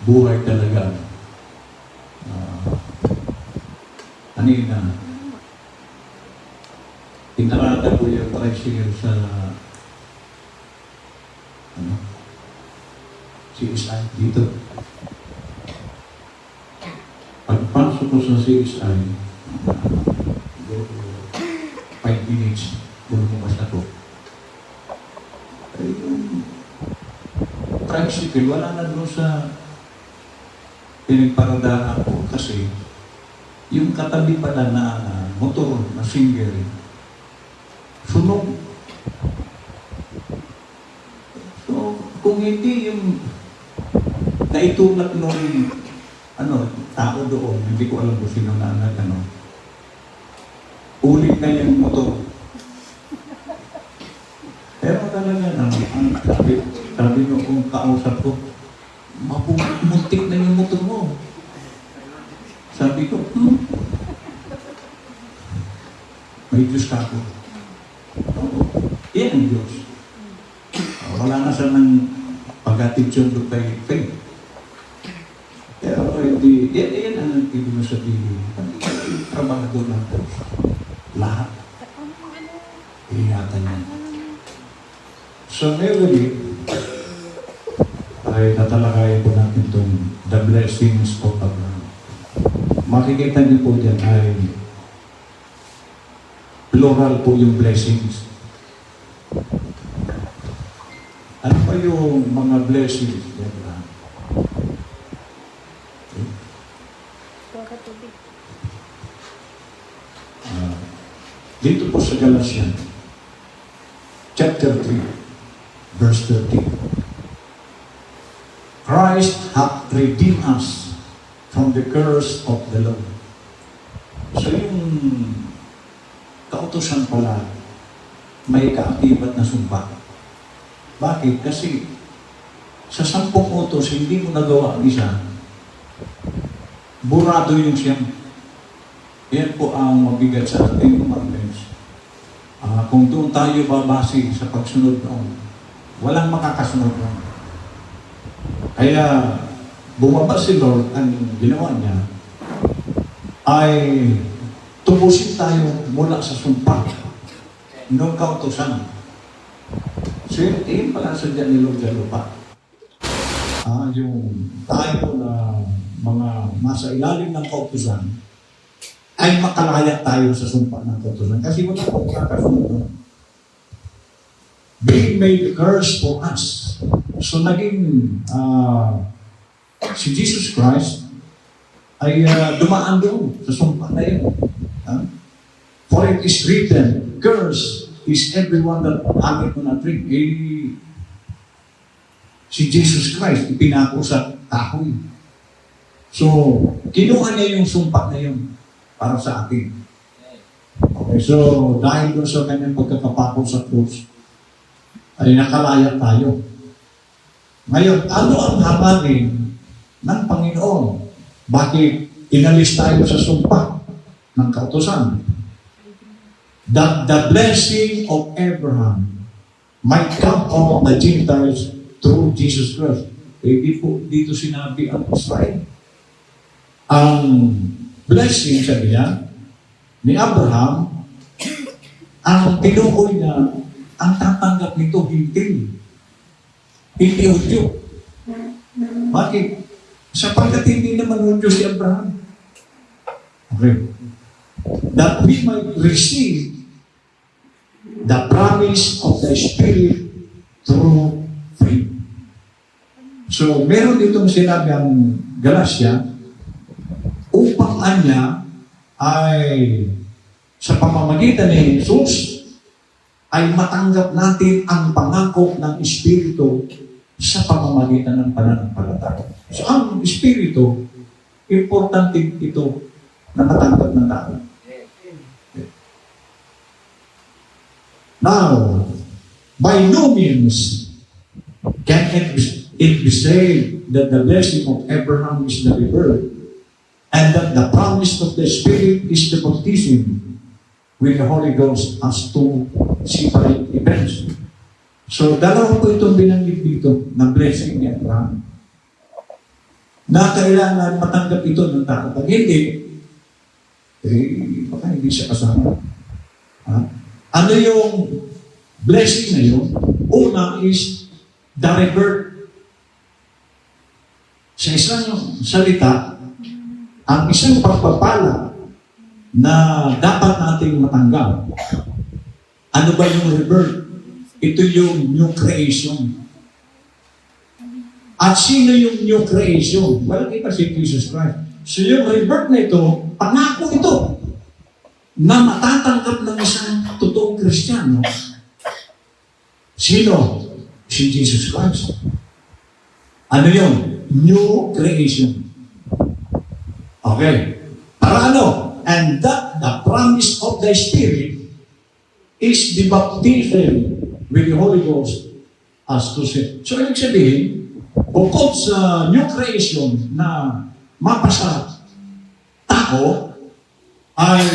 buhay talaga. Kanina, tinarata ko yung tricycle sa CSI dito. Pagpasok ko sa CSI, 5 minutes, bumukas ako. Ay, yung tricycle, wala na doon sa pinagparadaan ako kasi yung katabi pala na motor na single, sunog. So, kung hindi yung naitulak nung tao doon, hindi ko alam kung sino na ulit na yung motor. Pero talaga ang sabi nung kausap ko, muntik na yung motor mo. Sabi ko, may Diyos ka ako. Yan ang Diyos. Wala na siya ng pag-attitude kay faith. Pero hindi, yan ang ibig mo sabihin. Trabaho ng Diyos. Lahat. Ingatan niya. So, maybe, ay tatalakayin po natin itong the blessings of Abraham. Makikita niyo po dyan ay plural po yung blessings. Ano pa yung mga blessings ni Abraham? Dito po sa Galatians, chapter 3, verse 13. Christ hath redeemed us from the curse of the law. So yung kautusan pala, may kaakibat na sumpa. Bakit? Kasi sa 10 utos, hindi mo nagawa ang isa, burado yung siyam. Yan po ang mabigat sa ating commandments. Kung doon tayo babase sa pagsunod noon, walang makakasunod noon. Kaya bumaba si Lord, ang ginawa niya ay tubusin tayo mula sa sumpa ng kautusan. So yun pala sadya ni Lord sa lupa. Yung tayo na mga nasa ilalim ng kautusan ay makalaya tayo sa sumpa ng kautusan. Kasi wala akong kakasunod. Being made a curse for us. So naging si Jesus Christ ay dumaan doon sa sumpa na yun. For it is written, curse is everyone that hangeth on a tree. Si Jesus Christ ipinako sa kahoy. So, kinuha niya yung sumpa na yun para sa atin. Okay, so dahil doon sa kanyang pagkakapako sa krus, ay nakalaya tayo. Ngayon, ano ang hangarin ng Panginoon? Bakit inalis tayo sa sumpa ng kautusan? That the blessing of Abraham might come on the Gentiles through Jesus Christ. Dito sinabi ang Israel. Ang blessing, sabi niya, ni Abraham, ang tinukoy na ang tatanggap nito hindi Hudyo. Bakit? Sapagkat hindi naman Hudyo si Abraham. Okay. That we might receive the promise of the Spirit through faith. So, meron ditong sinabi ang Galatia, upang anya ay sa pamamagitan ni Jesus ay matanggap natin ang pangako ng Espiritu sa pamamagitan ng pananampalataya. So ang Espiritu, importante ito na matanggap ng tao. Now, by no means can it be said that the blessing of Abraham is the rebirth and that the promise of the Spirit is the baptism with the Holy Ghost as two separate events. So, dalawa po itong binanggit dito na blessing ni Abraham. na kailangan matanggap ito ng tao. Pag hindi, baka hindi siya kasama. Ha? Ano yung blessing na yun? Una is the rebirth. Sa isang salita, ang isang pagpapala na dapat nating matanggap. Ano ba yung rebirth? Ito yung new creation. At sino yung new creation? Well, iba si Jesus Christ. So yung rebirth na ito, pangako ito na matatanggap ng isang totoong Kristiyano. Sino? Si Jesus Christ. Ano yun? New creation. Okay. Para ano? And that the promise of the Spirit is the baptism with the Holy Ghost as to say. So, ibig sabihin, bukod sa new creation na mapasa tao, ay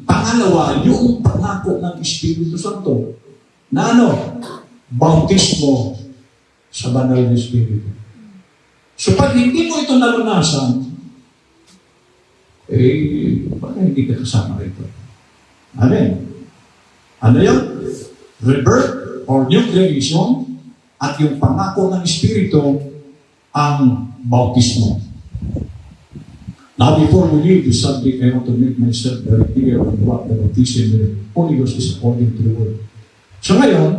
pangalawa, yung pangako ng Espiritu Santo na ano? Bautismo sa banal na Espiritu. So, pag hindi mo ito naranasan, baka hindi ka kasama rito. Amen. Ano yun? Rebirth or new creation at yung pangako ng Espiritu ang bautismo. Now, before we leave the subject, I want to make myself very clear on what the baptism of the Holy Ghost is according to the Word. So ngayon,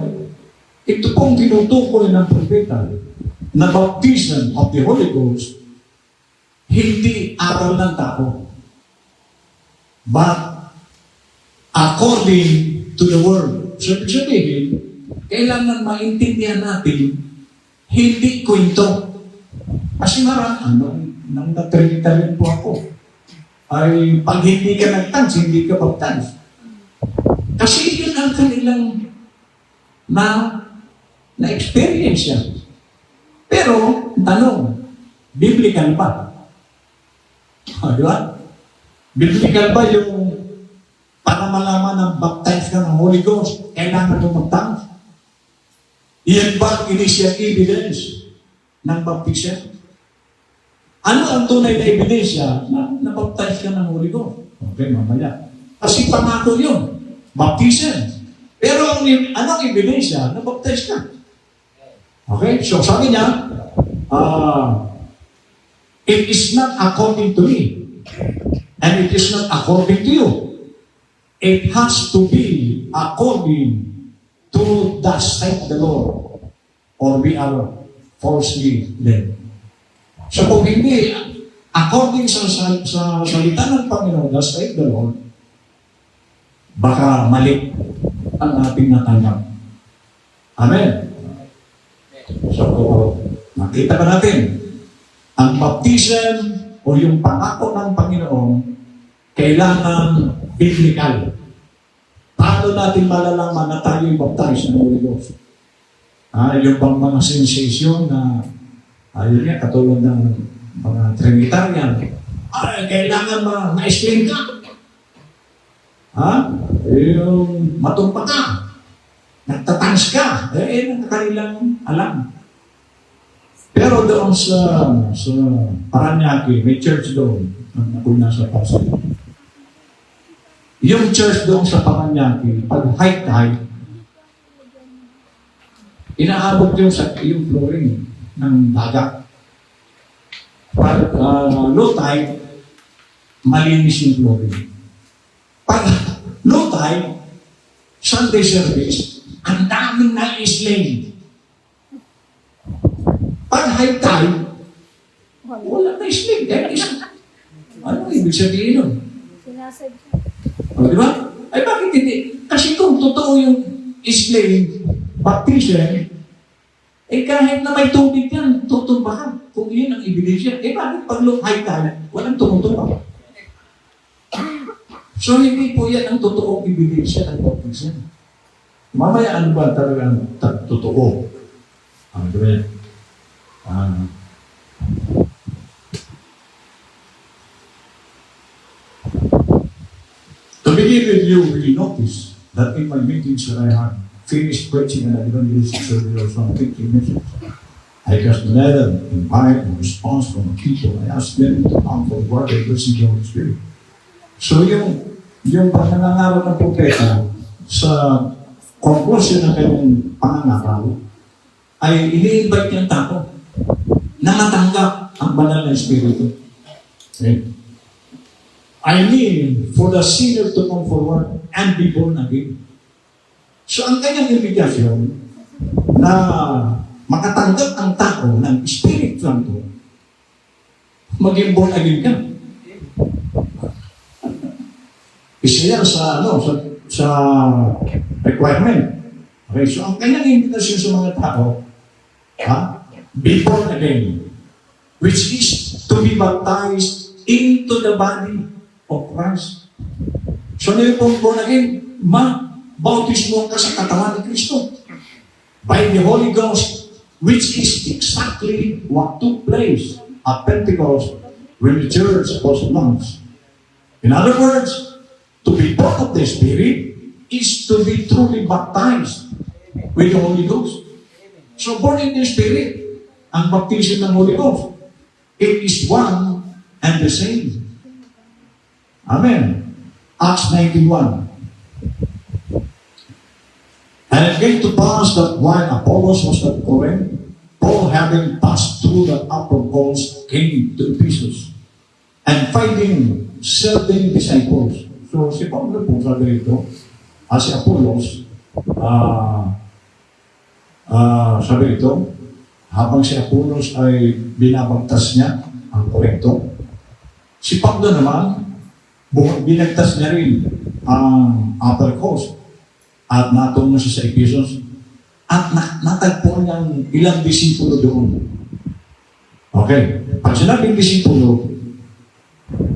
ito pong tinutukoy ng propeta na baptism of the Holy Ghost, hindi aral ng tao. But according to the Word. So, ibig sabihin, kailangan maintindihan natin, hindi kwento. Kasi nang na-Trinitarian po ako, ay pag hindi ka nag-tans, hindi ka baptized. Kasi yun ang kanilang na-experience yan. Pero, tanong, biblical ba? Di ba? Biblical ba yung para malaman ng baptize ka ng Holy Ghost, kailangan mo mag-tans? Iyan ba ang initial evidence ng baptism? Ano ang tunay na ebidensya na nabaptize ka ng Holy Ghost? Okay, mamaya. Kasi pangako yun. Baptism. Pero anong ebidensya na baptize ka? Okay, so sabi niya, it is not according to me. And it is not according to you. It has to be according to the sight of the Lord, or we are falsely led. So kung hindi, according sa salita ng Panginoon, the sight of the Lord, baka mali ang ating natanggap. Amen. So, nakita ba natin, ang baptism o yung pangako ng Panginoon, kailangan biblical. Paano natin malalaman na tayo yung baptize ng Holy Ghost? Yung bang mga sensation na, ayun nga, katulad ng mga Trinitarian, kailangan ma-explain ka. Yung matumpa ka, nagtatans ka, ang kanilang alam. Pero doon sa Paranaque, may church doon, kung nasa pasay. Yung church doon sa Paranaque, pag high tide, inaabot yung flooring ng dagat. Pag low tide, malinis yung flooring. Pag low tide, Sunday service, ang daming na-isling. Pag high tide, wala na isling. Ano ibig sabihin nun? Di ba? Ay bakit hindi? Kasi kung totoo yung isling, baptism, kahit na may tubig yan, tutumbahan. Kung yun ang ebidensya, bakit pag low high tide, walang tumutumbang? So hindi po yan ang totoong ebidensya ng baptism. Mamaya ano ba talagang totoo? Ano ba yan? To begin with, you will notice that in my meetings that I had finished preaching and I don't use it so there are some 50 minutes. I I just never invite a response from people. I ask them to come forward and listen to the Holy Spirit. So yung panangaral ng propeta sa conclusion ng kanyang panangaral ay ini-invite niyang tao na matanggap ang banal na Espiritu. Okay? I mean, for the sinner to come forward and be born again. So ang kanyang invitation na makatanggap ang tao ng Spirit Santo, maging born again ka. Isa yan sa requirement. Okay, so ang kanyang invitation sa mga tao, be born again, which is to be baptized into the body of Christ. So ano yung born again? Bautismo ka sa katawan ni Kristo by the Holy Ghost, which is exactly what took place at Pentecost when the church was launched. In other words, to be born of the Spirit is to be truly baptized with the Holy Ghost. So born in the Spirit, ang baptism ng Holy Ghost, it is one and the same. Amen. Acts 91. And it came to pass that while Apollos was at Corinth, Paul, having passed through the upper coast, came to Ephesus, and finding certain disciples. So si Pablo po sabi rito, si Apollos, sabi rito, habang si Apollos ay binabagtas niya ang Korinto, si Pablo naman, binagtas niya rin ang upper coast at natungo siya sa Ephesus at natagpuan niyang ilang disipulo doon. Okay. Pag sinabing disipulo,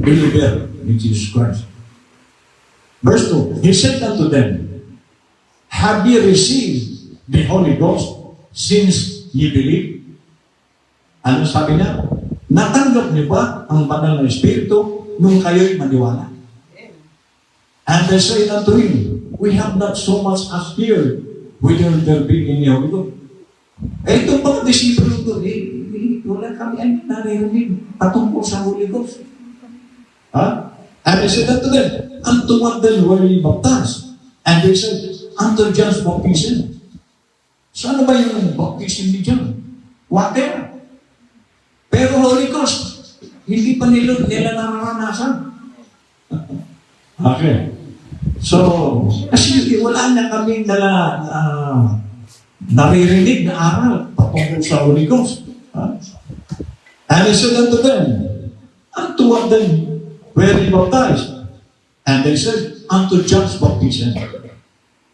believer in Jesus Christ. Verse 2, He said unto them, have ye received the Holy Ghost since ye believe? Ano sabi niya? Natanggap niyo ba ang banal na Espiritu nung kayo'y maniwala? And they said unto him, we have not so much as heard whether there be any Holy Ghost. Itong mga disipulo doon, wala kami naririnig patungkol sa Holy Ghost. And they said unto them, unto what then were ye baptized? And they said, unto John's baptism. So ano ba yung baptism ni John? Water. Pero Holy Ghost, hindi pa nila nararanasan. Okay. So, kasi wala na kami naririnig na aral patungkol sa Holy Ghost. And he said unto them, unto what then were ye baptized? And they said, unto John's baptism.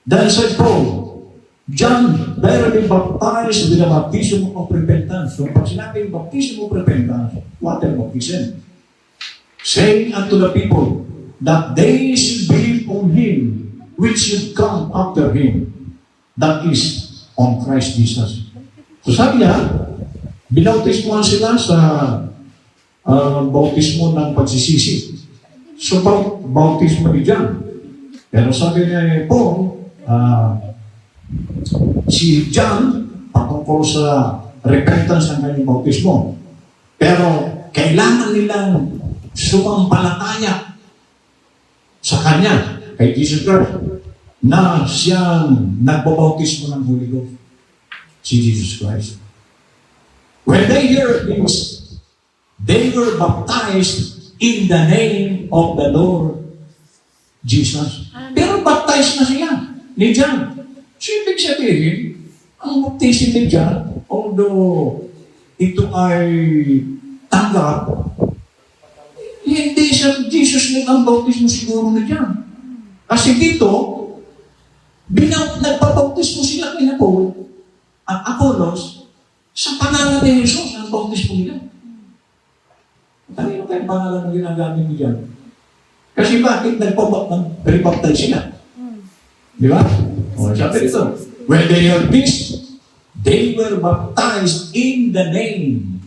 Then said Paul, John verily baptized with the baptism of repentance. So, pag sinabing baptism of repentance, water baptism. Saying unto the people, that they should believe on Him which should come after Him, that is, on Christ Jesus. So sabi niya, binautismohan sila sa bautismo ng pagsisisi. So bautismo ni John. Pero sabi niya po, si John, patungkol sa repentance ng kanyang bautismo. Pero kailangan nilang sumampalataya sa Kanya, kay Jesus Christ, na siyang nagbabautismo ng Holy Ghost, si Jesus Christ. When they heard this, they were baptized in the name of the Lord Jesus. Pero baptized na siya, ni John. So, ibig sabihin, ang baptism ni John, although ito ay tanggap, hindi sa Jesus nung ang bautismo siguro na dyan. Kasi dito, nagpabautismo sila kay Paul at Apollos sa pangalan ni Jesus ang bautismo nila. Kanino kayong pangalan na ginagamit mo dyan? Kasi bakit nagpabaptize sila? Di ba? O, sabi dito, when they heard this, they were baptized in the name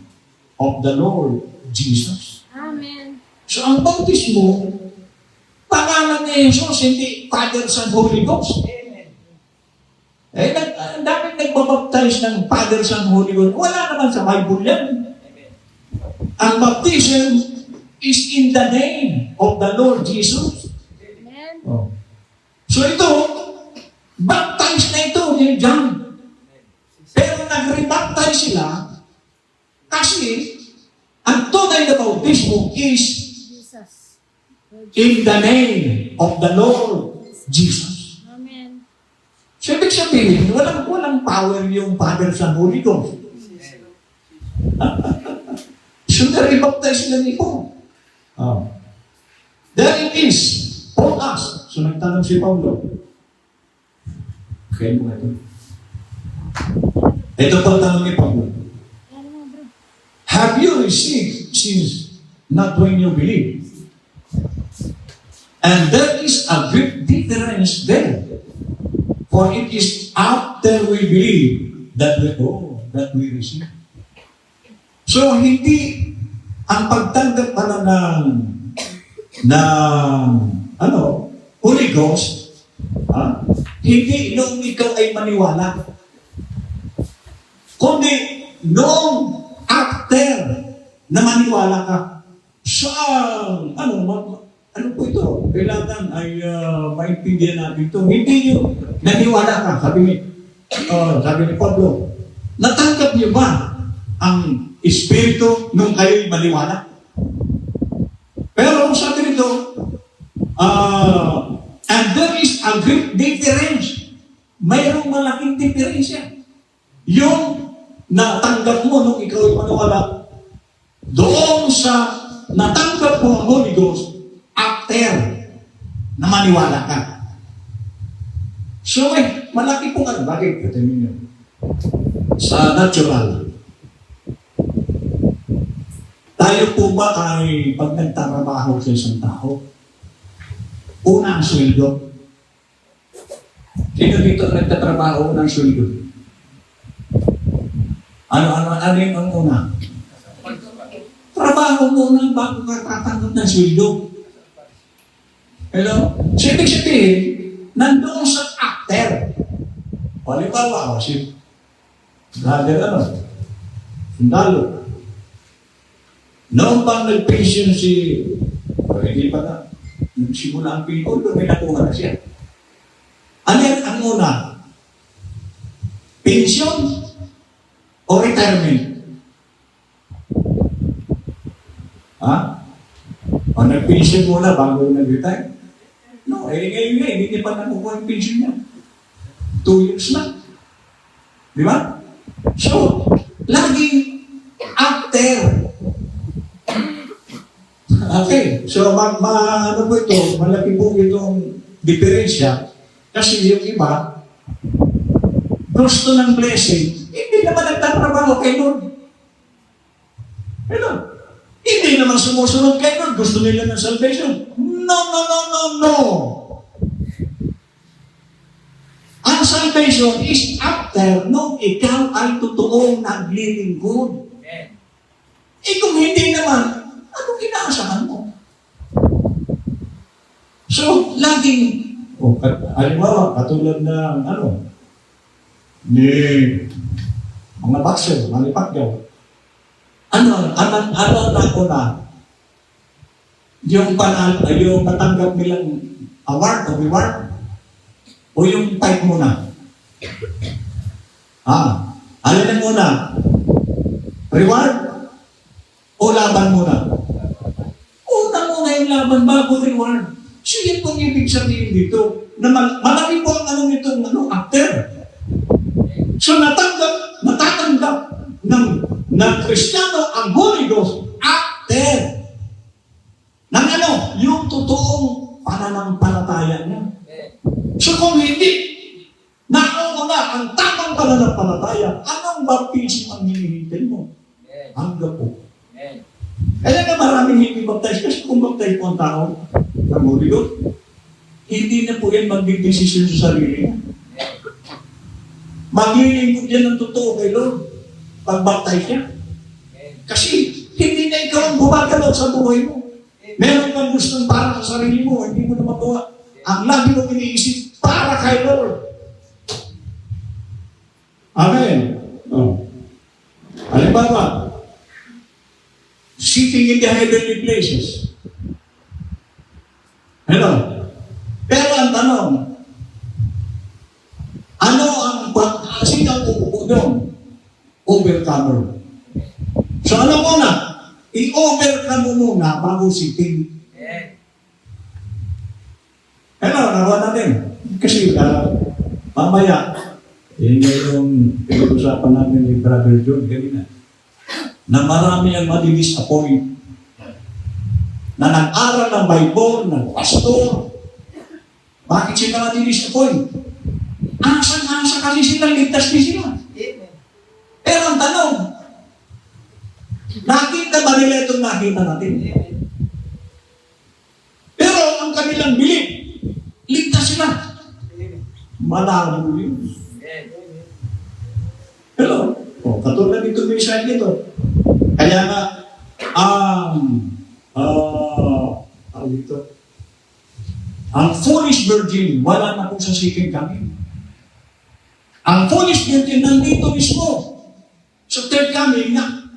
of the Lord Jesus. Amen. So, ang bautismo, pangalan ni Jesus, hindi Father, Son, Holy Ghost. Amen. Ang daming nagbabaptize ng Father, Son, Holy Ghost, wala naman sa Bible yan. Ang baptism is in the name of the Lord Jesus. Amen. Oh. So ito, baptize na ito ni John. Pero nag-rebaptize sila kasi ang tunay na bautismo is Jesus. in the name of the Lord Jesus. Amen. So ibig sabihin, walang power yung Father, Son, Holy Ghost. So na-rebaptize sila ni Paul. Oh. There it is, for us. So nagtanong si Paulo. Okay mo ito. Ito po tanong ni Paulo. Ano nga, bro? Have you received since not when you believe? And there is a great difference there. For it is after we believe that we receive. So hindi ang pagtanggap pala ng Holy Ghost, hindi noong ikaw ay maniwala. Kundi noong after na maniwala ka. So, ano po ito? Kailangan ay maintindihan natin ito. Hindi yung naniwala ka. Sabi ni Pablo, natanggap niyo ba ang Espiritu nung kayo'y maniwala? Pero sabi nito, and there is a great difference. Mayroong malaking diferensya. Yung natanggap mo nung ikaw ay maniwala, doon sa natanggap mo ang Holy Ghost after na maniwala ka. So, malaki pong ano. Bakit? Katingin nyo. Sa natural. Tayo po ba ay pag nagtatrabaho sa isang tao, una ang sweldo? Sino dito nagtatrabaho ng sweldo? Ano yung ang una? Trabaho muna bago ka tatanggap ng sweldo. Hello? So, ibig sabihin, nandoon sa after. Halimbawa, si brother sundalo. Noong bang nag-pension hindi pa na, nagsimula ang pinod, may nakuha na siya. Ano yan ang una? Pension o retirement? O nag-pension muna bago nag-retire? No, ngayon hindi niya pa nakukuha yung pension niya. 2 years na. Di ba? So, laging after. Okay, so ano po ito, malaki po itong diferensya kasi yung iba gusto ng blessing, hindi naman nagtatrabaho kay Lord. Hello? Hindi naman sumusunod kay Lord, gusto nila ng salvation. No. Ang salvation is after nung ikaw ay totoong naglilingkod. Kung hindi naman, anong inaasahan mo? So, laging, halimbawa, katulad ng, ni mga boxer, mga ipakyaw. Ano na, yung natanggap nilang award o reward, o yung fight muna? Alin na muna? Reward? O laban muna? Una muna yung laban bago reward. So yan pong ibig sabihin dito, na malaki po ang itong after. So natatanggap ng Kristiyano ang Holy Ghost after ng yung totoong pananampalataya niya. So kung hindi, nauna ang tamang pananampalataya, anong baptism ang hinihintay mo? Hanggang po. Kaya nga maraming hindi baptize kasi kung baptize po ang tao ng Holy Ghost, hindi na po yan magdidesisyon sa sarili niya. Maglilingkod yan ng totoo kay Lord pag-baptize niya. Kasi hindi na ikaw ang gumagalaw sa buhay mo. Meron kang gustong para sa sarili mo, hindi mo na magawa. Ang lagi mo iniisip para kay Lord. Amen. Oh. Halimbawa, sitting in the heavenly places. Hello? Pero ang tanong, ano ang sino ang uupo doon? Overcomer. So ano muna? I-overcome mo muna bago sitting. Hello, nakuha natin. Kasi mamaya, yun yung pinag-usapan namin ni Brother John kanina, na marami ang madi-disappoint. Na nag-aral ng Bible, nag-pastor. Bakit sila madi-disappoint? Asa-asa kasi sila, ligtas din sila. Pero ang tanong, nakita ba nila itong nakita natin? Pero ang kanilang bilib, ligtas sila. Malabo yun. Hello? O, katulad dito may side nito. Kaya nga, dito, ang foolish virgin, wala na kung sa second coming. Ang foolish virgin nandito mismo. Sa third coming na.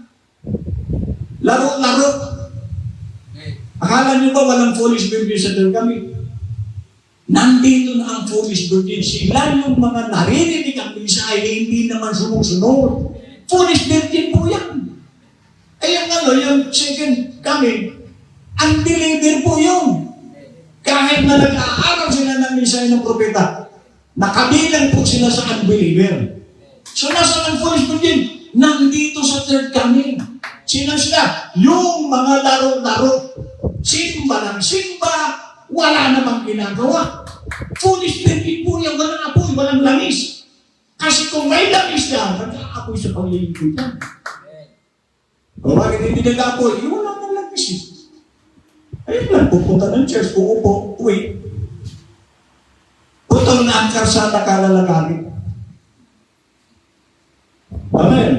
Laro-laro. Akala niyo ba walang foolish virgin sa third coming? Nandito na ang foolish virgin. Sila yung mga naririnig ang misa ay hindi naman sumusunod. Foolish virgin po yan. Ay yung second coming, ang deliver po yun. Kahit na nag-aaral sila ng misa ng propeta, nakabilang po sila sa unbeliever. So nasa ang foolish virgin? Nandito sa third coming. Sino sila? Yung mga laro-laro. Simba ng simba, wala namang ginagawa. Foolish virgin po yan, walang apoy, walang langis. Kasi kung may langis yan, nag-aapoy sa paglilingkod yan. O bakit hindi nag-aapoy? Wala nang langis eh. Ayun lang, pupunta ng church, uupo, wait. Putol na ang karsada kalalagarin. Amen.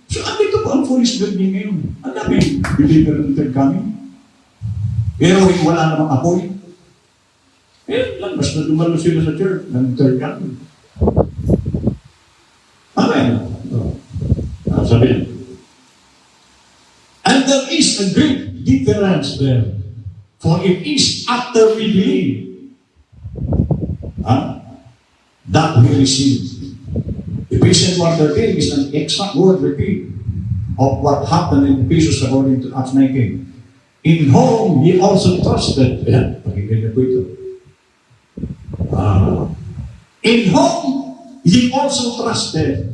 So, andito po ang foolish virgin ngayon. Ang dami, believer ng third coming. Pero wala namang apoy. Eh, lang, basta dumalo sila sa church ng third coming. Amen. Sabihin. And there is a great difference there. For it is after we believe that we receive. Ephesians 1:13 is an exact word repeat of what happened in Ephesians according to Acts 19. In whom ye also trusted. Ayan, pakinggan niyo po ito. In whom ye also trusted.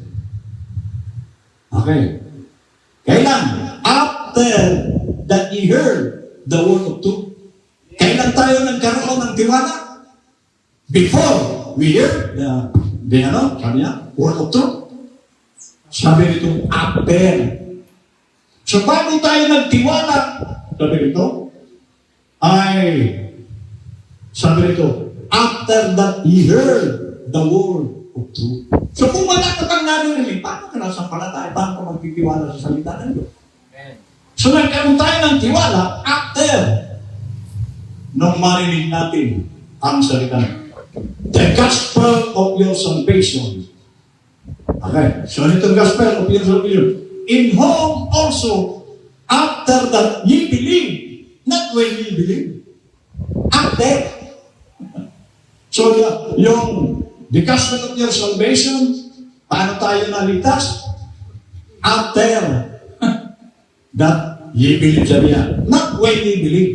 Okay. Kailan? After that ye heard the word of truth. Kailan tayo nagkaroon ng tiwala? Before we heard sabi niya, word of truth. Sabi nito, after. So bago tayo nagtiwala, sabi nito, after that he heard the word of truth. So kung wala ka pang narinig, paano ka nasa palataya? Paano ka magtitiwala sa salita ng Diyos? So nagkaroon tayo ng tiwala after nung marinig natin ang salita ng Diyos. The gospel of your salvation. Okay, so itong gospel of your salvation. In whom also, after that ye believe, not when ye believe. After. So the gospel of your salvation, paano tayo naligtas? After that ye believe, sabi niya. Not when ye believe.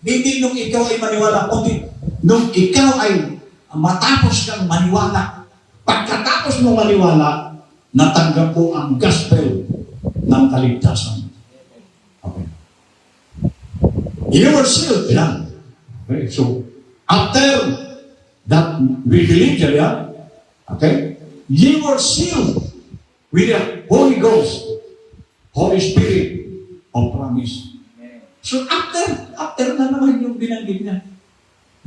Hindi nung ikaw ay maniwala, kundi nung ikaw ay matapos kang maniwala. Pagkatapos mo maniwala, natanggap po ang gospel ng kaligtasan. Okay. You were sealed. Yeah. Okay. So, after that we believe, okay, you were sealed with the Holy Ghost, Holy Spirit of promise. So, after na naman yung binanggit niya,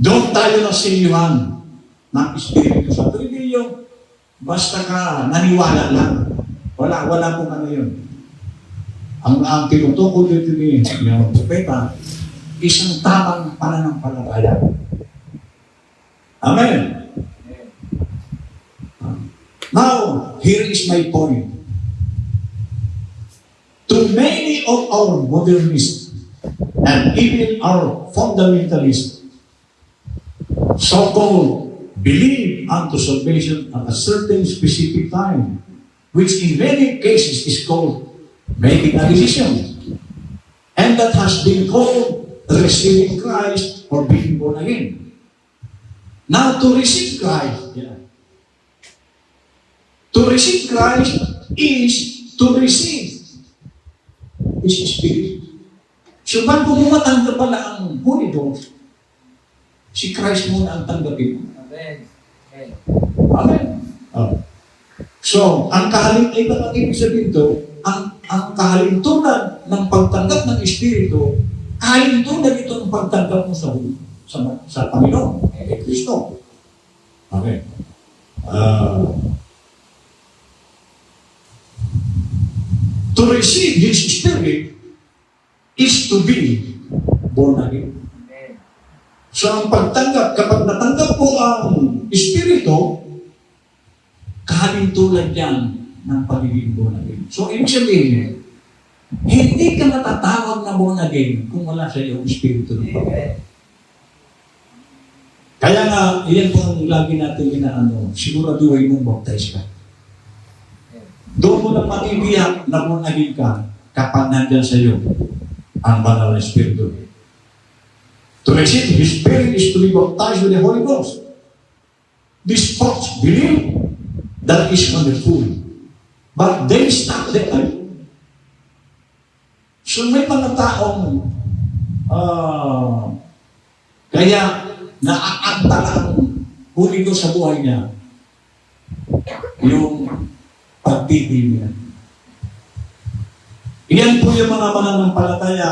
doon tayo na siyuhan ng Espiritu Santo. Hindi yung basta ka naniwala lang. Wala pong ano yun. Ang tinutukol dito ni yung propeta, isang tamang pananampalataya. Amen. Now, here is is my point. To many of our modernists and even our fundamentalists, so-called believe unto salvation at a certain specific time, which in many cases is called making a decision. And that has been called receiving Christ or being born again. Now, to receive Christ, to receive Christ is to receive His Spirit. So, bago mo matanggap pala ang Holy Ghost, si Christ muna ang tanggapin. Amen. Amen. Amen. Oh. So, ang kahalintulad, ang ibig sabihin ito, ang kahalintulad ng pagtanggap ng Espiritu, kahalintulad ito ng pagtanggap mo sa Panginoon, kay Kristo. Okay. To receive His Spirit is to be born again. Amen. So, ang pagtanggap, kapag natanggap mo ang Espiritu, kahalintulad yan ng pagiging born again. So, ibig sabihin, hindi ka matatawag na born again kung wala sa iyo ang Espiritu ng Panginoon. Amen. Kaya nga, iyan po ang lagi natin inaano, siguraduhin mong baptize ka. Doon mo lang matibiyak na born again ka kapag nandyan sa iyo ang banal na Espiritu. To receive His Spirit is to be baptized with the Holy Ghost. These folks believe that is wonderful. But they stop there. So may mga taong kaya naaanta ang Holy Ghost sa buhay niya yung pagtitig niya. Iyan po yung mga mananampalataya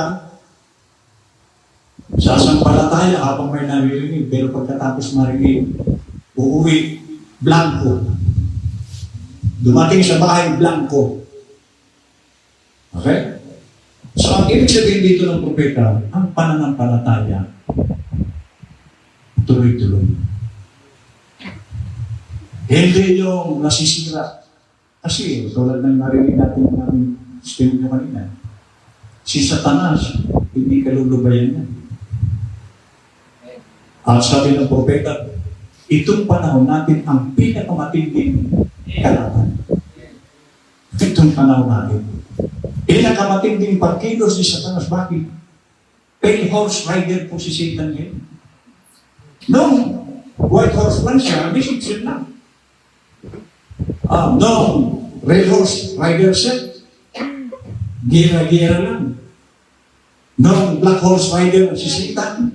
sasampalataya habang may naririnig, pero pagkatapos marinig, uuwi, blanco. Dumating sa bahay, blanco. Okay? So, ang ibig sabihin dito ng propeta, ang pananampalataya, tuloy-tuloy. Hindi yung nasisira. Kasi, tulad ng narinig natin ng aming studio kanina, si Satanas, hindi kalulubayan niya. At sabi ng propeta, itong panahon natin ang pinakamatinding kalaban. Itong panahon natin. Pinakamatinding pagkilos ni Satanas. Bakit? Pale horse rider po si Satan ngayon. Nung white horse lang siya, disipsin lang. Nung red horse rider siya, gira-gira lang. Nung black horse rider si Satan,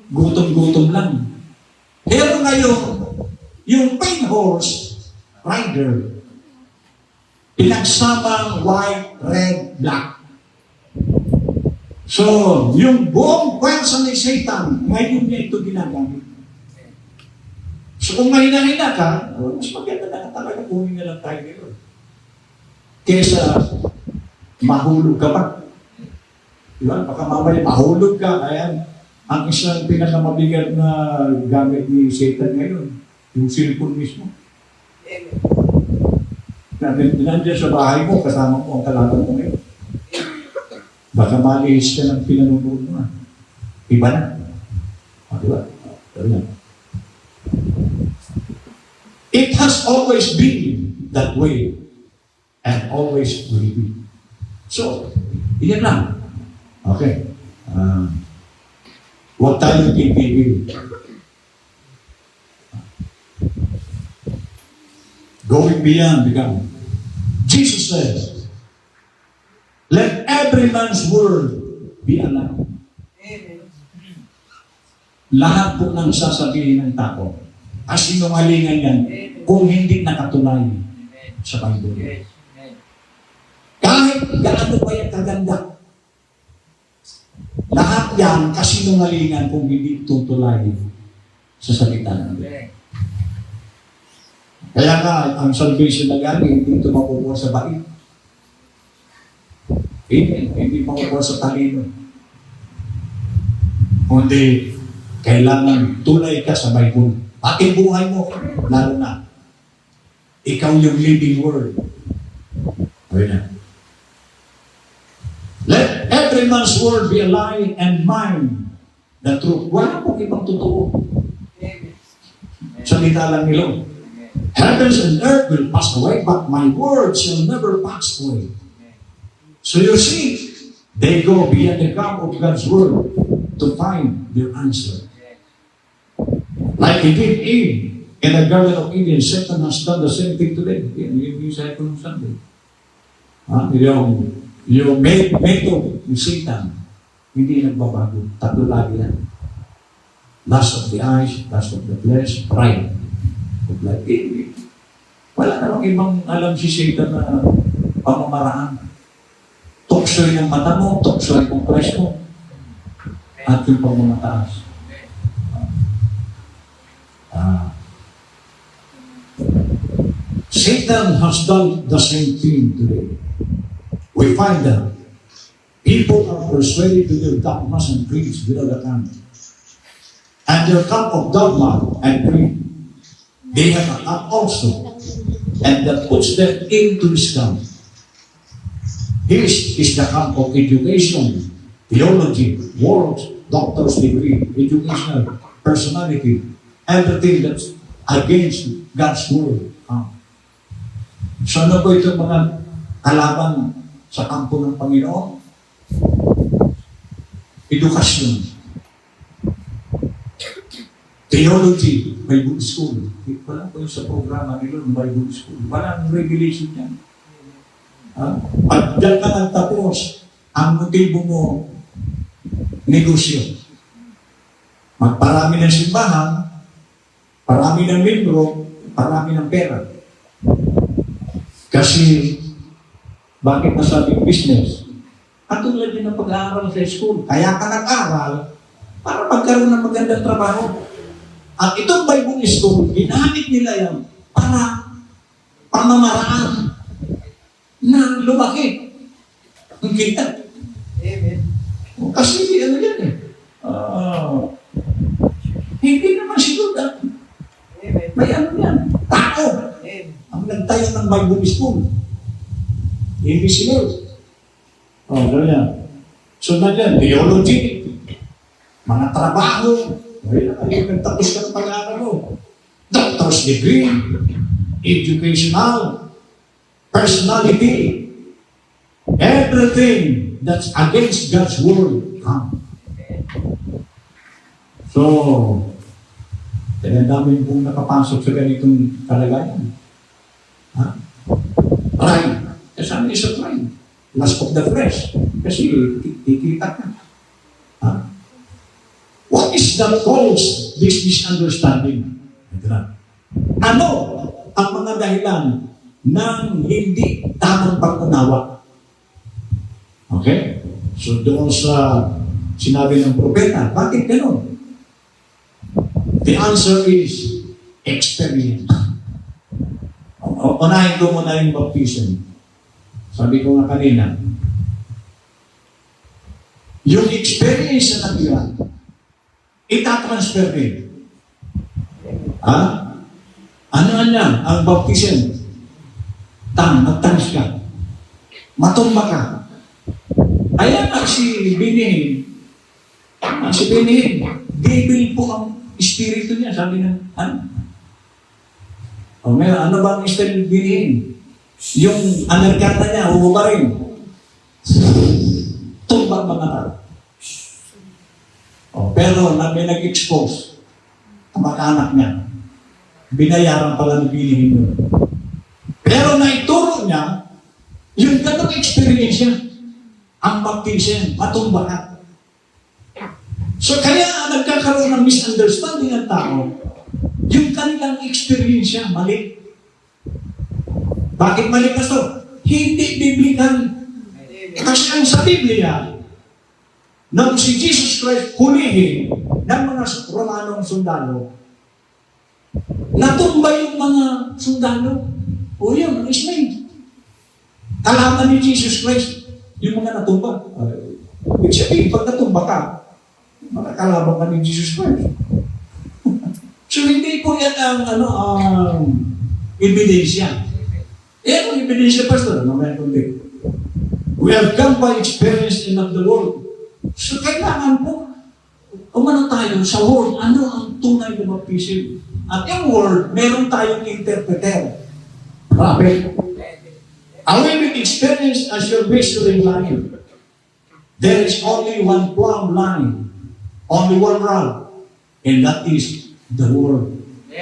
gutom-gutom lang. Pero ngayon, yung pale horse rider, pinagsamang white, red, black. So, yung buong pwersa ni Satan, ngayon niya ito ginagamit. So, kung mahina-hina ka, mas maganda na talaga kunin na lang tayo ngayon. Kesa mahulog ka pa. Diba? Baka mamaya mahulog ka, ayan. Ang isang pinakamabigat na gamit ni Satan ngayon, yung cellphone mismo. Nandiyan sa bahay mo, kasama mo ang kalaban mo ngayon. Baka malihis ka ng pinanunood mo. Iba na. Diba? It has always been that way and always will be. So, iyan lang. Okay. Huwag tayong titigil. Going beyond the God. Jesus says, let every man's word be alive. Lahat po ng sasabihin ng tao, kasinungalingan yan, kung hindi nakatulay sa Bible. Kahit gaano pa yan kaganda, lahat yan kasinungalingan kung hindi tutulay sa salita ng Diyos. Kaya nga, ang salvation na gani, hindi ito makukuha sa bait. Hindi makukuha sa talino. Kundi, kailangan tulay ka sa Bible. Pati buhay mo, lalo na. Ikaw yung living word. Okay na. Let every man's word be a lie and mine the truth. Wala pong ibang totoo. Salita lang ni Lord. Heavens and earth will pass away, but my word shall never pass away. So you see, they go beyond the camp of God's word to find their answer. Like he did Eve in the Garden of Eden, Satan has done the same thing today. Yung sabi ko nung Sunday. Yung method ni Satan, hindi nagbabago. Tatlo lagi yan. Lust of the eyes, lust of the flesh, pride of life. Wala namang ibang alam si Satan na pamamaraan. Tuksoy ng mata mo, tuksoy ng flesh mo, at yung pamamataas. Satan has done the same thing today. We find that people are persuaded to their dogmas and creeds without a camp. And their camp of dogma and creed, they have a camp also. And that puts them into this camp. His is the camp of education, theology, works, doctor's degree, educational, personality, everything that's against God's word. So ano po itong mga kalaban sa kampo ng Panginoon? Edukasyon. Theology, Bible School. Wala po yung sa programa nila ng Bible School. Walang regulation yan. Pag dyan ka nagtapos, ang motibo mo, negosyo. Magparami ng simbahan, parami ng membro, parami ng pera. Kasi, bakit nasabing business? At tulad din ng pag-aaral sa school. Kaya ka nag-aaral para magkaroon ng magandang trabaho. At itong Bible School, ginamit nila yan para pamamaraan na lumaki. Ang kita. Amen. Kasi ano yan eh. Hindi naman siguro. Amen. May ano yan. Tao. Amen. Ang nagtayo ng Bible School. Hindi sila. Ganyan. So na yan, theology, mga trabaho, nagtapos ka ng pag-aaral mo. Doctor's degree, educational, personality, everything that's against God's word. So, kaya namin pong nakapasok sa ganitong kalagayan. Pride. Kasama niya sa pride. Lust of the flesh. Kasi kikita ka. What is that cause this misunderstanding? Ano ang mga dahilan ng hindi tamang pag-unawa? Okay? So doon sa sinabi ng propeta, bakit gano'n? The answer is experience. Unahin ko muna yung baptism. Sabi ko nga kanina, yung experience na natira, itatransfer din. Ano yan? Ang baptism. Magtanis ka. Matumba ka. Ayan ang si Binihin. Si Binihin, devil po ang espiritu niya. Sabi ng, ngayon, ano ba ang espiritu Binihin? Yung Amerikana niya, huhubarin. Tumbang mga tao. Pero may nag-expose ang mag-anak niya. Binayaran pala ni Binihin yun. Pero naituro niya, yung ganong experience niya, ang baptism, matumba ka. So kaya nagkakaroon ng misunderstanding ng tao, yung kanilang experience niya, mali. Bakit mali, Pastor? Hindi biblical. Kasi ang sa Biblia, nang si Jesus Christ hulihin ng mga Romanong sundalo, natumba yung mga sundalo. O yun, ang Ismail. Kalaban ni Jesus Christ, yung mga natumba. Ibig sabihin, pag natumba ka, makakalaban ka ni Jesus Christ. So hindi po yan ang ebidensya. Yan ang ebidensya, Pastor. Mamaya kundi. We have come by experience in of the world. So, kailangan po, umano tayo sa word, ano ang tunay na mapisil. At yung word, meron tayong interpreter. Prophet. I will be experienced as your measuring line. There is only one plumb line, only one rod, and that is the word.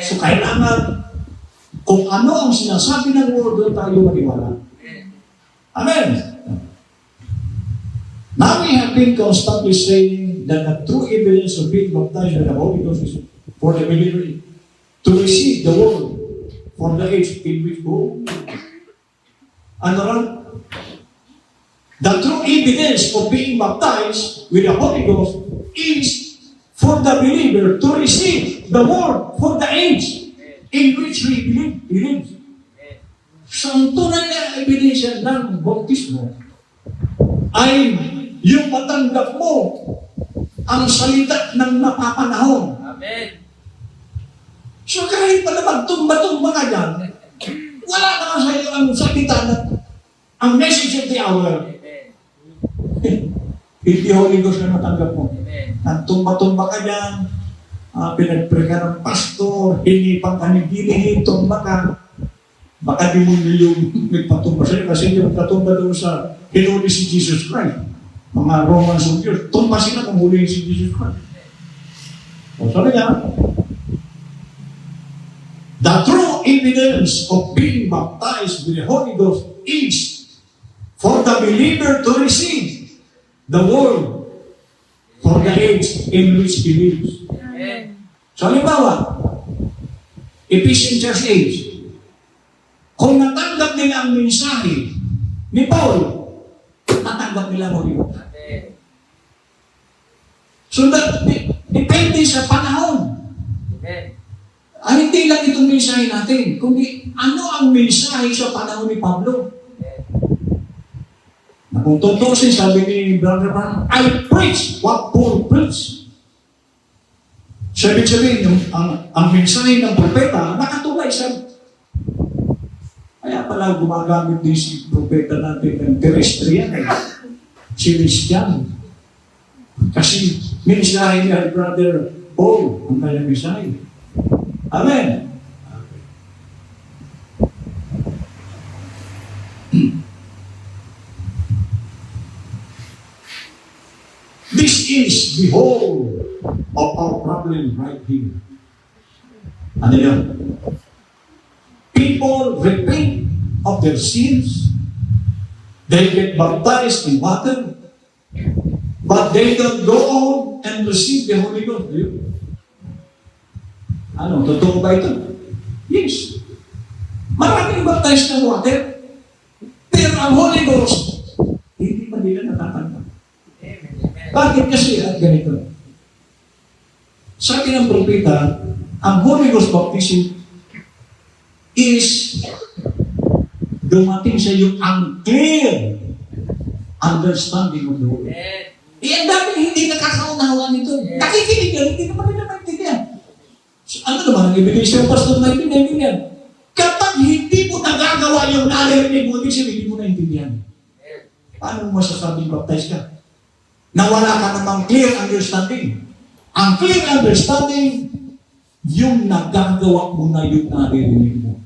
So kailangan, kung ano ang sinasabi ng word, doon tayo maniwala. Amen. Now we have been constantly saying that the true evidence of being baptized by the Holy Ghost is for the believer to receive the word for the age in which go. Ano ran? The true evidence of being baptized with the Holy Ghost is for the believer to receive the word for the age in which he believes. So, ang tunay na ebidensya ng bautismo ay yung matanggap mo ang salita ng napapanahon. Amen. So, kahit pa naman tumba-tumba ka dyan, wala naman sa iyo ang salita na ang message of the hour. Hindi Holy Ghost na natanggap mo. Nagtumba-tumba ka dyan, pinagpre ka ng pastor, hinipang ka ni Gini, tumba ka. Baka di mo yung nagpatumba sa'yo kasi yung katumba doon sa hinuli si Jesus Christ. Mga Roman soldiers, tumba sila kung huliin si Jesus Christ. O sabi niya, the true evidence of being baptized with the Holy Ghost is for the believer to receive the word for the age in which he lives. Amen. So, halimbawa, Ephesians church age, kung natanggap nila ang mensahe ni Paul, natanggap nila mo yun. Amen. So, depende sa panahon. Amen. Hindi lang itong mensahe natin, kundi ano ang mensahe sa panahon ni Pablo. Na kung tutusin, sabi ni Brother Branham, I preach what Paul preached. Sabi-sabihin, ang mensahe ng propeta, nakatulay sa... Kaya pala gumagamit din si propeta natin ng terrestrian, si Christian. Kasi mensahe ni Brother Paul, ang kanyang mensahe. Amen. This is the whole of our problem right here. Ano yun? People repent of their sins. They get baptized in water. But they don't go on and receive the Holy Ghost. Ano, totoo ba ito? Yes. Maraming baptized ng water. Pero ang Holy Ghost, hindi pa nila natatanggap. Bakit kasi at ganito? Sabi ng propeta, ang Holy Ghost baptism is dumating sa iyo ang clear understanding of the word. Ang dami hindi nakakaunawa nito. Nakikinig yan, hindi naman nila maintindihan. So, ano naman ang ebidensya ng pastor na maintindihan? Kapag hindi mo nagagawa yung nalirinig mo, hindi mo naintindihan. Paano mo masasabing baptize ka? Nawala ka namang clear understanding. Ang clear understanding, yung nagagawa mo na yung naririnig mo.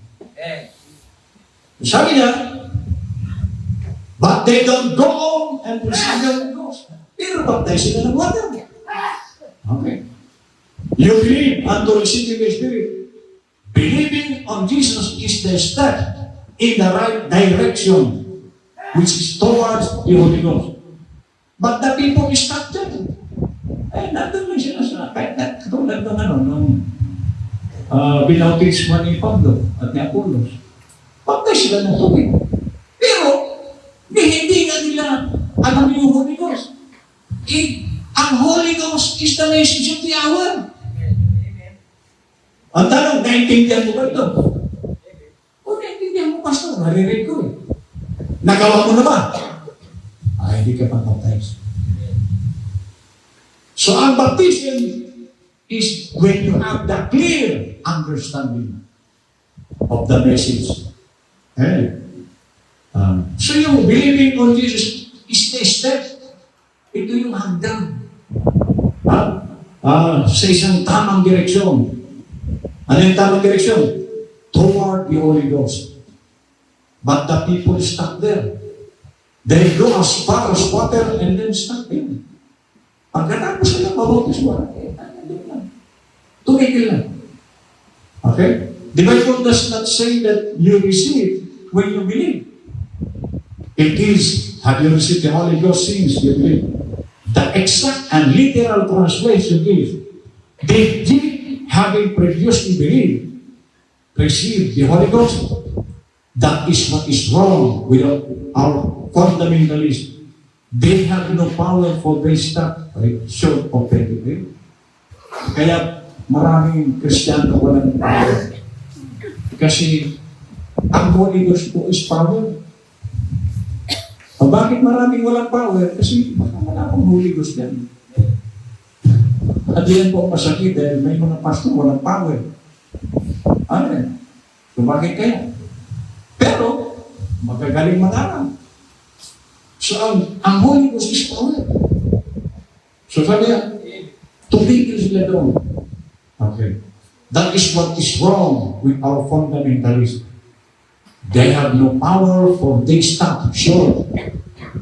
Sabi niya, but they don't go on and receive the Holy Ghost. Pero baptize sila ng water. Okay. You believe unto receiving the Spirit. Believing on Jesus is the step in the right direction, which is towards the Holy Ghost. But the people is not there. Nandun lang sila sa, kahit katulad ng nung binautismo ni Pablo at ni Apollos. Baptize sila ng tubig. Pero, hindi nga nila alam yung Holy Ghost. Ang Holy Ghost is the message of the hour. Ang tanong, naintindihan mo ba ito? O, naintindihan mo, Pastor. Narinig ko eh. Nagawa mo na ba? Hindi ka pa baptized. So, ang baptism is when you have the clear understanding of the message. So yung believing on Jesus is the step. Ito yung hagdan. Sa isang tamang direksyon. Ano yung tamang direksyon? Toward the Holy Ghost. But the people stop there. They go as far as water and then stop in. Pagkatapos sila mabautis mo, nandun lang. Tumigil lang. Okay? The Bible does not say that you receive when you believe. It is, have you received the Holy Ghost since you believe? The exact and literal translation is, did ye, having previously believed, receive the Holy Ghost? That is what is wrong with our fundamentalists. They have no power for they stop short of faith. Kaya maraming Kristiyano walang power. Kasi ang Holy Ghost po is power. Bakit maraming walang power? Kasi wala akong Holy Ghost yan. At yan po ang masakit dahil may mga pastor walang power. Ano yan? So bakit kaya? Pero, magagaling mag-aral. So ang Holy Ghost is power. So sabi niya, tumigil sila doon. Okay. That is what is wrong with our fundamentalists. They have no power for they stop short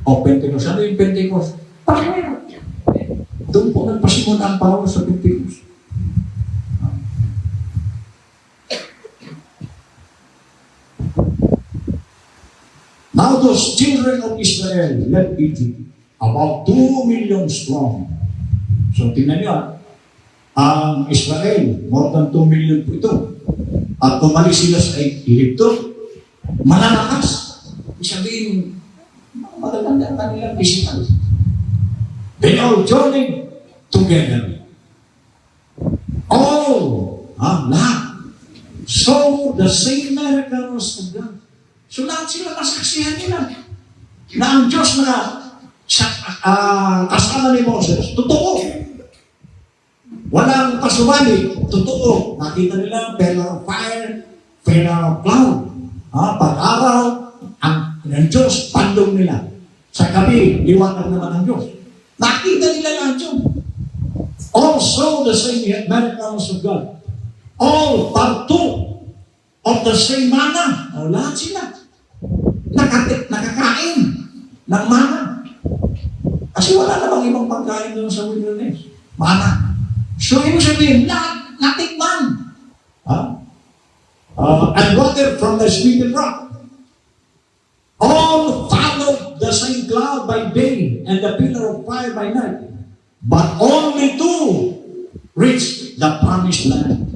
of Pentecost. Ano yung Pentecost? Power. Doon po nagpasimula ang power sa Pentecost. Now those children of Israel left Egypt, about 2 million strong. So tingnan nyo, ang Israel, more than 2 million po ito. At tumalis sila sa Egypto, malalakas. Ibig sabihin, magaganda ang kanilang physical. They all journeyed together. All, lahat, saw the same miracles of God. So lahat sila nasaksihan nila na ang Diyos na kasama ni Moses, totoo. Walang pasumali, totoo. Nakita nila, pillar of fire, pillar of cloud. Pag-araw, ang Diyos, pandong nila. Sa gabi, liwanag naman ang Diyos. Nakita nila lahat yun. All saw the same miracles of God. All partook of the same manna. Lahat sila. Nakakain ng manna. Kasi wala namang ibang pagkain doon sa wilderness. Manna. So, ibig sabihin, natikman. And water from the sweetened rock. All followed the same cloud by day and the pillar of fire by night. But only 2 reached the promised land.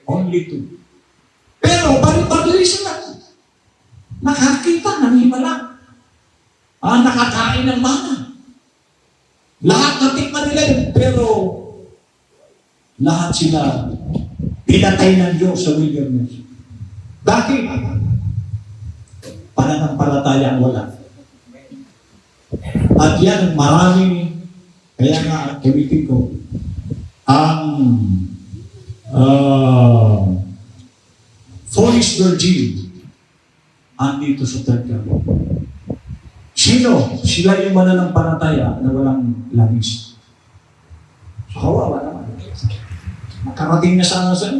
Only 2. Pero, bali-bali sila. Nakakita ng himala. Nakakain ng mana. Lahat natikman nila yun. Pero, lahat sila pinatay ng Diyos sa wilderness. Bakit? Pananampalataya ang wala. At yan ang marami, kaya nga, kamitin ko, ang foolish virgin andito sa third level. Sino? Sila yung mananampalataya na walang langis. So, kawawa naman. Nakarating na sana sa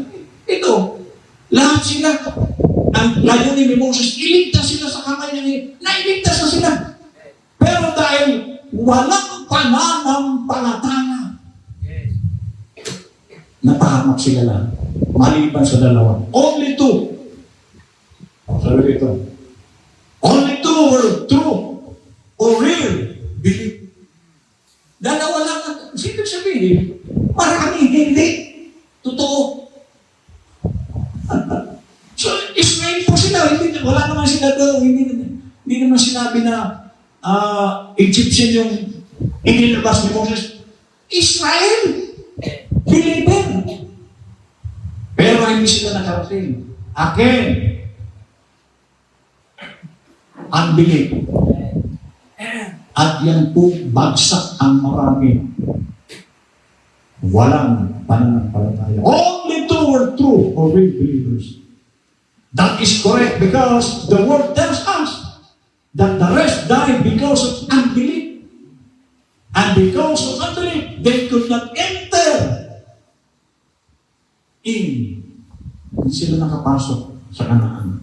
ito. Lahat sila. Ang layunin ni Moses, iligtas sila sa kamay niya. Nailigtas na sila. Pero dahil walang pananampalataya, napahamak sila lang. Maliban sa dalawa. Only 2. Sabi dito. Only 2 were true or real believe. Dalawa lang. Sino sabihin? Marami hindi. Totoo. So, Israel po sila. Wala naman sila doon. Hindi naman sinabi na Egyptian yung inilabas ni Moses. Israel! Believer! Pero hindi sila nakarating. Again, unbelief. At yan po, bagsak ang marami. Walang pananampalataya. Only 2 were true or real believers. That is correct because the word tells us that the rest died because of unbelief. And because of unbelief, they could not enter in. Hindi sila nakapasok sa Kanaan.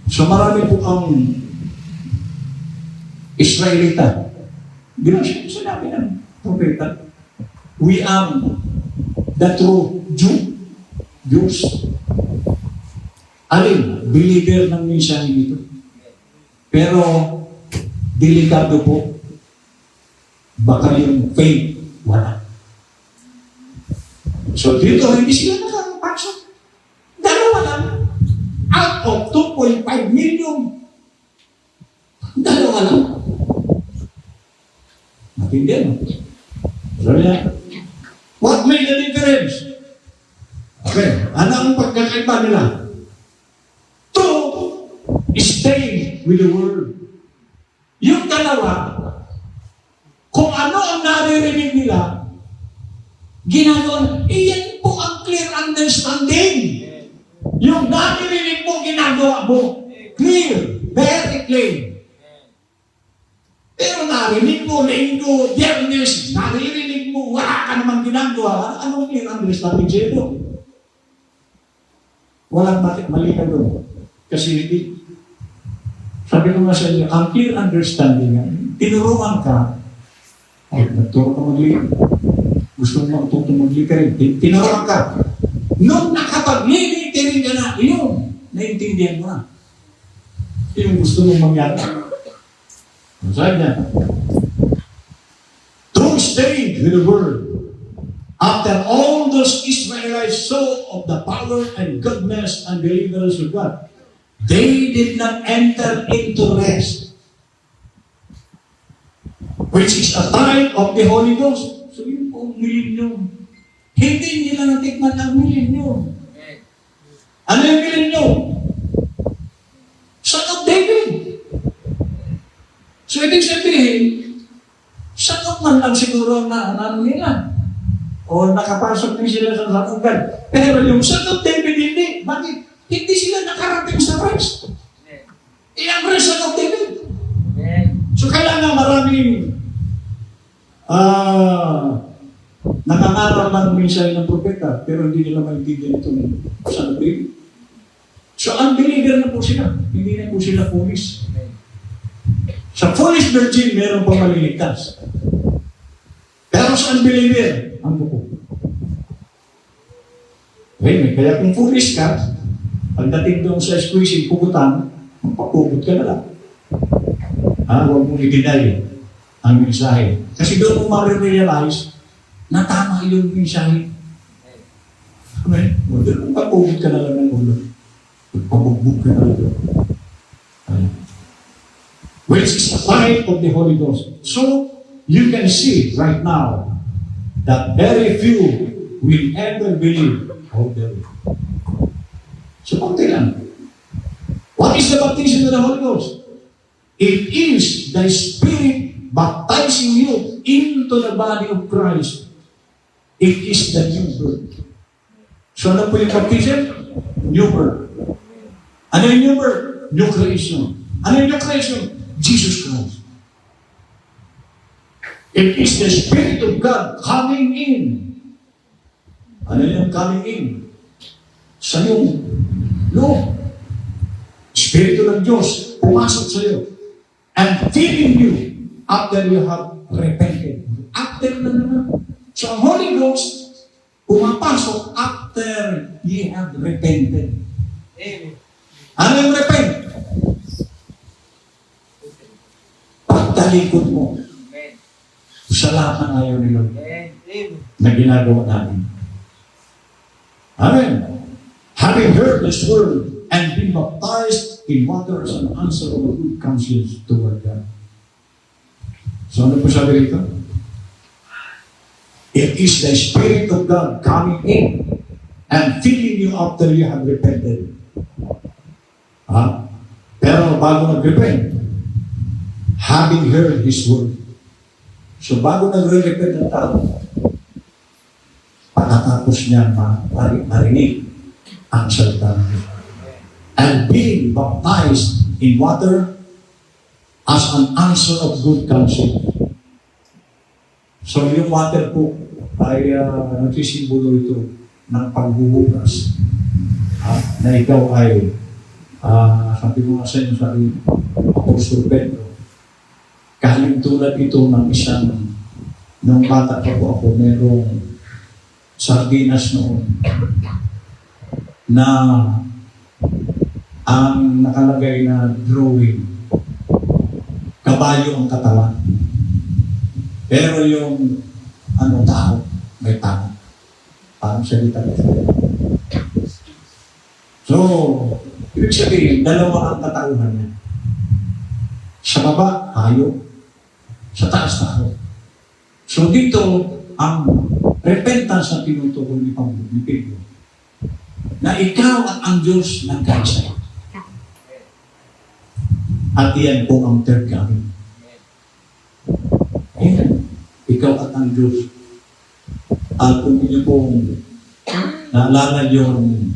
So marami po ang Israelita. Sinabi ng propeta, we are the true Jews. Alin, believer ng mensahe nito. Pero, delikado po, baka yung faith, wala. So dito, hindi sila nakakapasok. Dalawa lang. Out of 2.5 million. Dalawa lang. Matindi, no? Sabi niya, what made the difference? Okay, ano ang pagkakaiba nila? To stay with the word. Yung dalawa, kung ano ang naririnig nila, ginagawa, iyan po ang clear understanding. Yung naririnig mo, ginagawa mo. Clear, very clear. Pero narinig mo, linggo, biyernes, naririnig mo, wala ka naman ginagawa. Anong clear understanding sa'yo? Walang mali ka doon. Kasi hindi. Sabi ko nga sa inyo, ang clear understanding nga, tinuruan ka, ay, nagturo ka mag-lead. Gusto mo matuto mag-lead ka rin. Tinuruan ka. Nung nakapag-lead ka rin ka na, iyon, naintindihan mo na. Yung gusto mong mangyari. Sabi niya, to stay with the word. After all those Israelites saw of the power and goodness and deliverance of God, they did not enter into rest, which is a type of the Holy Ghost. So yun po, millennium. Hindi nila natikman ang millennium. Ano yung millennium? Son of David. So ibig sabihin, son of man lang siguro na ano nila. O nakapasok din sila sa sakugan. Pero yung son of David hindi. Bakit? Hindi sila nakarating sa rest. Ang rest son of David. So kaya nga maraming nangangaral ng mensahe ng propeta, pero hindi nila maintindihan itong son of David. So unbeliever na po sila. Hindi na po sila foolish. Sa foolish virgin, meron pa maliligtas. Pero sa unbeliever, ang buko. Okay, kaya kung foolish ka, pagdating doon sa squeezing pugutan, magpapugot ka na lang. Huwag mong i-deny ang mensahe. Kasi doon mo marirealize na tama yung mensahe. Okay? Magpapugot ka na lang ng ulo. Magpapugot ka na lang. Which is the type of the Holy Ghost. So, you can see right now that very few will ever believe all the way. So, konti lang. What is the baptism of the Holy Ghost? It is the Spirit baptizing you into the body of Christ. It is the new birth. So, ano po yung baptism? New birth. Ano yung new birth? New creation. Ano yung new creation? Jesus Christ. It is the Spirit of God coming in. Ano yung coming in? Sa iyong loob. Espiritu ng Diyos pumasok sa iyo and filling you after you have repented. After na naman. So ang Holy Ghost pumapasok after you have repented. Amen. Ano yung repent? Pagtalikod mo sa lahat ng ayaw ni Lord na ginagawa natin. Amen. Having heard this word and been baptized in water as an answer of a good conscience toward God. So ano po sabi rito? It is the Spirit of God coming in and filling you after you have repented. Pero bago nag-repent, having heard His word. So bago nagre-repent ng tao, pagkatapos niya marinig ang salita ng Diyos. And being baptized in water as an answer of good counsel. So yung water po ay nagsisimbolo ito ng paghuhugas. Na ikaw ay, sabi ko nga sa inyo sa Apostol Pedro, kahintulad ito ng isang, nung bata pa po ako, merong sardinas noon na ang nakalagay na drawing, kabayo ang katawan. Pero yung tao, may tao. Parang salita nito. So, ibig sabihin, dalawa ang katauhan niya. Sa baba, hayop. Sa taas, tao. So dito, ang repentance na tinutukoy ni Pedro, na ikaw at ang Diyos nagkaisa. At iyan po ang third coming. Ayan. Ikaw at ang Diyos. At kung inyo pong naalala yung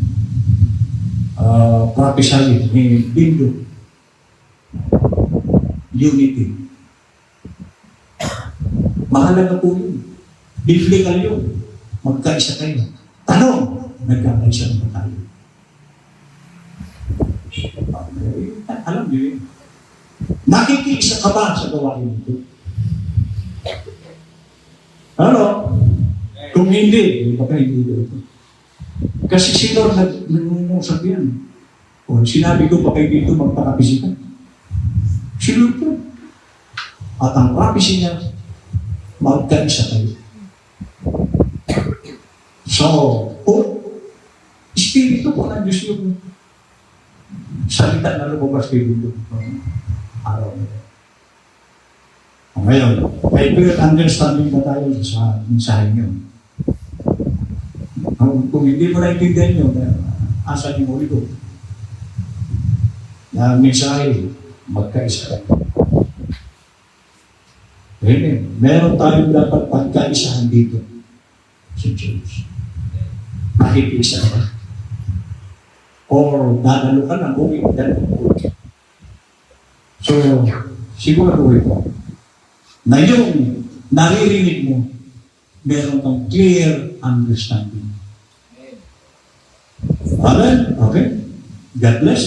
prophecy ni Bindo, unity. Mahalaga po yun. Biblical yun. Magkaisa kayo. Tanong, nagkakaisa na ba tayo? Alam niyo yun. Nakikiisa ka ba sa gawain ito? Ano? Kung hindi, baka hindi ito. Kasi si Lord nag-uusap yan. O sinabi ko, baka dito magpa-prophecy ka. Si Lord po. At ang prophecy niya, magkaisa kayo. So, Espiritu po ng Diyos yung salita na lumabas kayo dito. Araw na ito. Ngayon, may clear understanding na tayo sa mensahe nyo. Kung hindi mo naintindihan nyo, asan yung uli ko? Na mensahe, magkaisa kayo. Meron tayong dapat pagkaisahan dito sa church. Makikisa ka. Or dadalo ka na, uwi, dadalo. So, siguro ito, na yung naririnig mo, meron kang clear understanding. Amen? Okay? God bless.